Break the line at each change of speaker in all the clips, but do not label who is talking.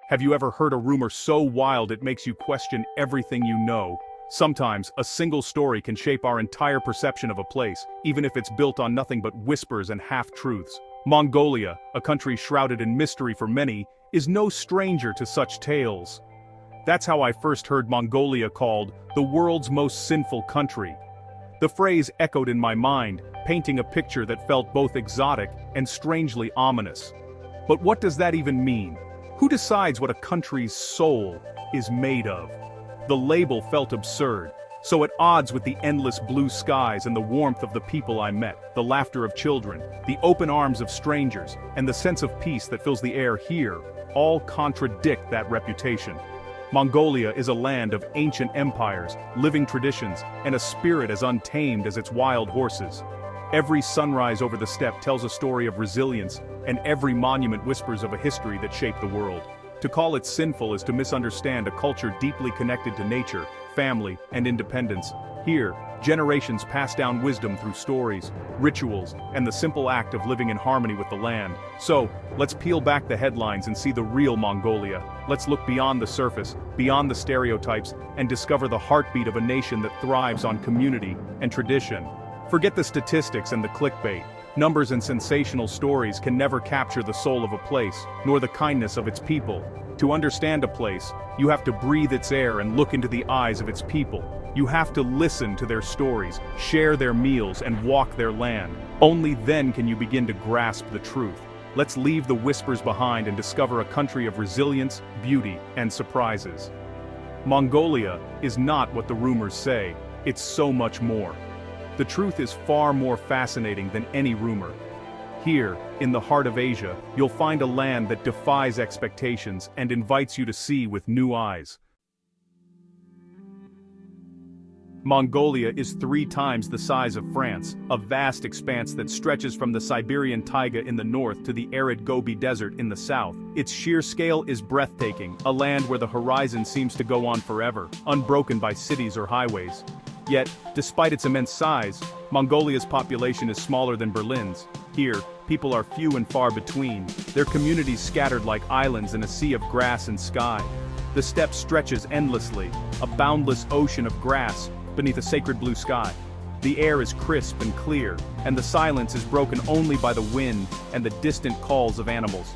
Have you ever heard a rumor so wild it makes you question everything you know? Sometimes, a single story can shape our entire perception of a place, even if it's built on nothing but whispers and half-truths. Mongolia, a country shrouded in mystery for many, is no stranger to such tales. That's how I first heard Mongolia called the world's most sinful country. The phrase echoed in my mind, painting a picture that felt both exotic and strangely ominous. But what does that even mean? Who decides what a country's soul is made of? The label felt absurd, so at odds with the endless blue skies and the warmth of the people I met, the laughter of children, the open arms of strangers, and the sense of peace that fills the air here, all contradict that reputation. Mongolia is a land of ancient empires, living traditions, and a spirit as untamed as its wild horses. Every sunrise over the steppe tells a story of resilience, and every monument whispers of a history that shaped the world. To call it sinful is to misunderstand a culture deeply connected to nature, family, and independence. Here, generations pass down wisdom through stories, rituals, and the simple act of living in harmony with the land. So, let's peel back the headlines and see the real Mongolia. Let's look beyond the surface, beyond the stereotypes, and discover the heartbeat of a nation that thrives on community and tradition. Forget the statistics and the clickbait. Numbers and sensational stories can never capture the soul of a place, nor the kindness of its people. To understand a place, you have to breathe its air and look into the eyes of its people. You have to listen to their stories, share their meals, and walk their land. Only then can you begin to grasp the truth. Let's leave the whispers behind and discover a country of resilience, beauty, and surprises. Mongolia is not what the rumors say, it's so much more. The truth is far more fascinating than any rumor. Here, in the heart of Asia, you'll find a land that defies expectations and invites you to see with new eyes. Mongolia is 3 times the size of France, a vast expanse that stretches from the Siberian taiga in the north to the arid Gobi Desert in the south. Its sheer scale is breathtaking, a land where the horizon seems to go on forever, unbroken by cities or highways. Yet, despite its immense size, Mongolia's population is smaller than Berlin's. Here, people are few and far between, their communities scattered like islands in a sea of grass and sky. The steppe stretches endlessly, a boundless ocean of grass beneath a sacred blue sky. The air is crisp and clear, and the silence is broken only by the wind and the distant calls of animals.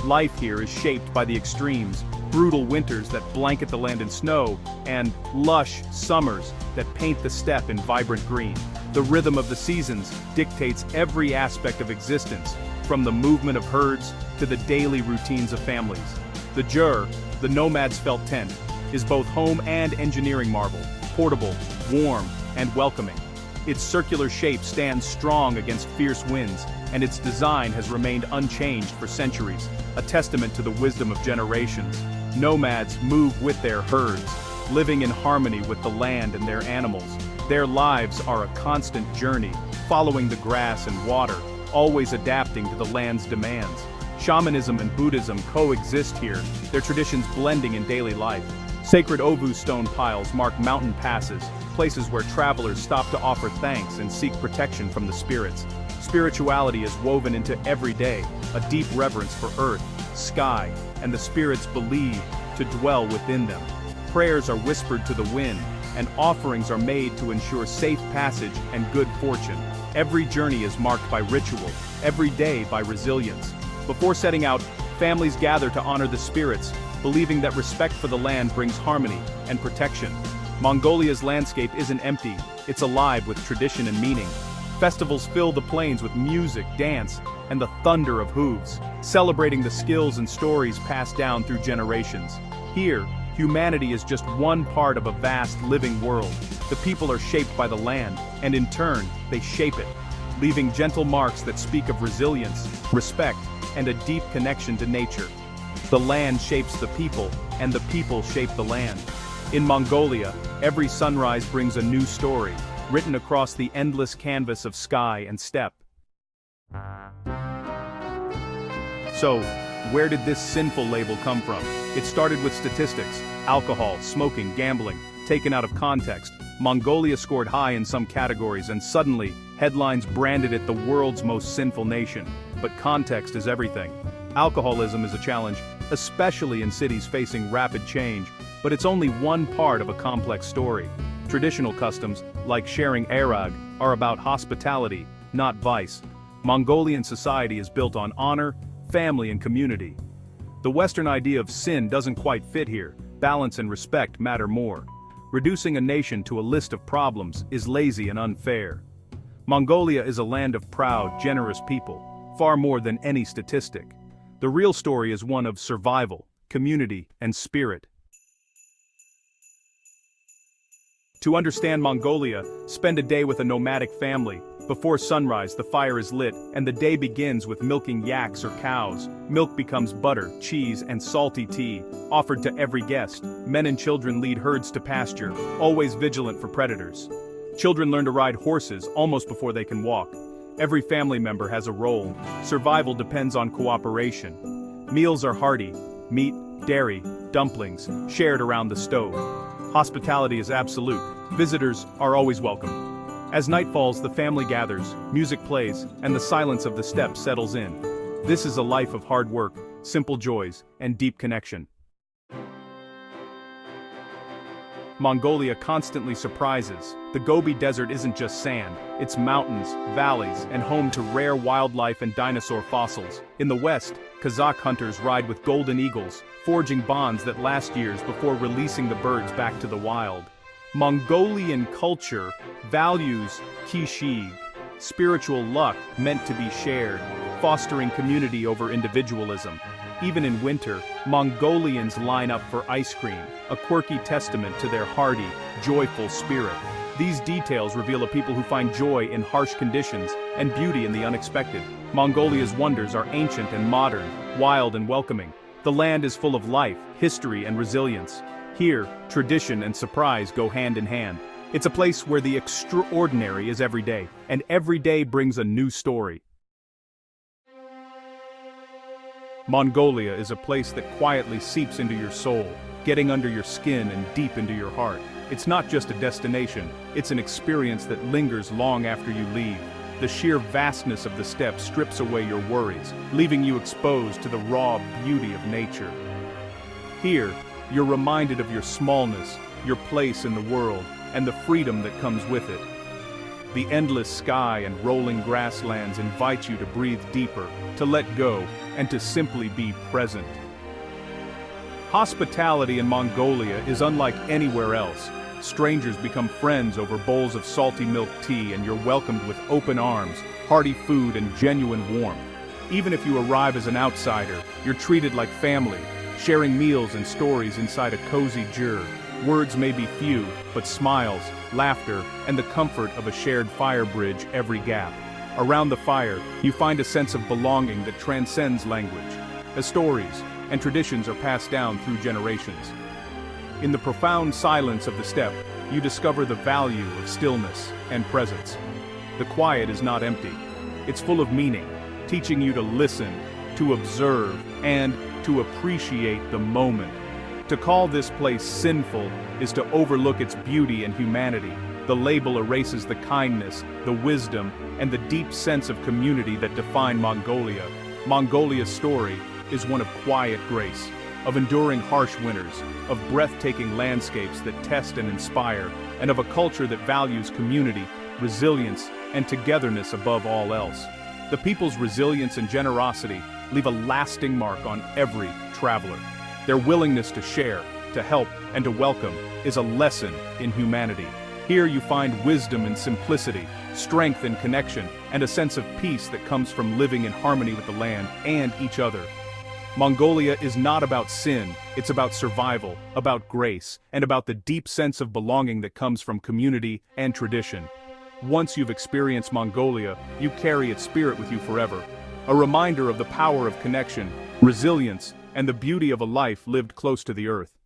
Life here is shaped by the extremes, brutal winters that blanket the land in snow, and lush summers that paint the steppe in vibrant green. The rhythm of the seasons dictates every aspect of existence, from the movement of herds to the daily routines of families. The jur, the nomad's felt tent, is both home and engineering marvel, portable, warm, and welcoming. Its circular shape stands strong against fierce winds, and its design has remained unchanged for centuries, a testament to the wisdom of generations. Nomads move with their herds, living in harmony with the land and their animals. Their lives are a constant journey, following the grass and water, always adapting to the land's demands. Shamanism and Buddhism coexist here, their traditions blending in daily life. Sacred Ovu stone piles mark mountain passes, places where travelers stop to offer thanks and seek protection from the spirits. Spirituality is woven into every day, a deep reverence for earth, sky, and the spirits believed to dwell within them. Prayers are whispered to the wind, and offerings are made to ensure safe passage and good fortune. Every journey is marked by ritual, every day by resilience. Before setting out, families gather to honor the spirits, believing that respect for the land brings harmony and protection. Mongolia's landscape isn't empty, it's alive with tradition and meaning. Festivals fill the plains with music, dance, and the thunder of hooves, celebrating the skills and stories passed down through generations. Here, humanity is just one part of a vast living world. The people are shaped by the land, and in turn, they shape it, leaving gentle marks that speak of resilience, respect, and a deep connection to nature. The land shapes the people, and the people shape the land. In Mongolia, every sunrise brings a new story, written across the endless canvas of sky and steppe. So, where did this sinful label come from? It started with statistics, alcohol, smoking, gambling, taken out of context. Mongolia scored high in some categories, and suddenly, headlines branded it the world's most sinful nation. But context is everything. Alcoholism is a challenge, especially in cities facing rapid change, but it's only one part of a complex story. Traditional customs, like sharing arag, are about hospitality, not vice. Mongolian society is built on honor, family and community. The Western idea of sin doesn't quite fit here. Balance and respect matter more. Reducing a nation to a list of problems is lazy and unfair. Mongolia is a land of proud, generous people, far more than any statistic. The real story is one of survival, community, and spirit. To understand Mongolia, spend a day with a nomadic family. Before sunrise, the fire is lit, and the day begins with milking yaks or cows. Milk becomes butter, cheese, and salty tea, offered to every guest. Men and children lead herds to pasture, always vigilant for predators. Children learn to ride horses almost before they can walk. Every family member has a role. Survival depends on cooperation. Meals are hearty: meat, dairy, dumplings, shared around the stove. Hospitality is absolute. Visitors are always welcome. As night falls, the family gathers, music plays, and the silence of the steppe settles in. This is a life of hard work, simple joys, and deep connection. Mongolia constantly surprises. The Gobi Desert isn't just sand, it's mountains, valleys, and home to rare wildlife and dinosaur fossils. In the west, Kazakh hunters ride with golden eagles, forging bonds that last years before releasing the birds back to the wild. Mongolian culture values kishig, spiritual luck meant to be shared, fostering community over individualism. Even in winter, Mongolians line up for ice cream, a quirky testament to their hardy, joyful spirit. These details reveal a people who find joy in harsh conditions and beauty in the unexpected. Mongolia's wonders are ancient and modern, wild and welcoming. The land is full of life, history, and resilience. Here, tradition and surprise go hand in hand. It's a place where the extraordinary is every day, and every day brings a new story. Mongolia is a place that quietly seeps into your soul, getting under your skin and deep into your heart. It's not just a destination, it's an experience that lingers long after you leave. The sheer vastness of the steppe strips away your worries, leaving you exposed to the raw beauty of nature. Here, you're reminded of your smallness, your place in the world, and the freedom that comes with it. The endless sky and rolling grasslands invite you to breathe deeper, to let go, and to simply be present. Hospitality in Mongolia is unlike anywhere else. Strangers become friends over bowls of salty milk tea, and you're welcomed with open arms, hearty food, and genuine warmth. Even if you arrive as an outsider, you're treated like family, sharing meals and stories inside a cozy jur. Words may be few, but smiles, laughter, and the comfort of a shared fire bridge every gap. Around the fire, you find a sense of belonging that transcends language, as stories and traditions are passed down through generations. In the profound silence of the steppe, you discover the value of stillness and presence. The quiet is not empty. It's full of meaning, teaching you to listen, to observe, and to appreciate the moment. To call this place sinful is to overlook its beauty and humanity. The label erases the kindness, the wisdom, and the deep sense of community that define Mongolia. Mongolia's story is one of quiet grace, of enduring harsh winters, of breathtaking landscapes that test and inspire, and of a culture that values community, resilience, and togetherness above all else. The people's resilience and generosity leave a lasting mark on every traveler. Their willingness to share, to help, and to welcome is a lesson in humanity. Here you find wisdom in simplicity, strength in connection, and a sense of peace that comes from living in harmony with the land and each other. Mongolia is not about sin, it's about survival, about grace, and about the deep sense of belonging that comes from community and tradition. Once you've experienced Mongolia, you carry its spirit with you forever. A reminder of the power of connection, resilience, and the beauty of a life lived close to the earth.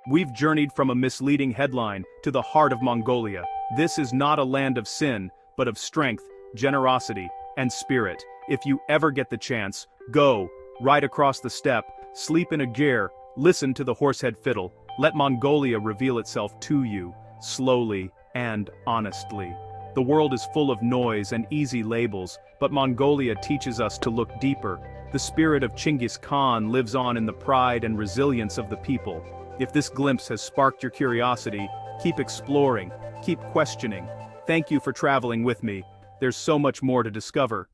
We've journeyed from a misleading headline to the heart of Mongolia. This is not a land of sin, but of strength, generosity, and spirit. If you ever get the chance, go, ride across the steppe, sleep in a ger, listen to the horsehead fiddle. Let Mongolia reveal itself to you, slowly and honestly. The world is full of noise and easy labels, but Mongolia teaches us to look deeper. The spirit of Genghis Khan lives on in the pride and resilience of the people. If this glimpse has sparked your curiosity, keep exploring, keep questioning. Thank you for traveling with me. There's so much more to discover.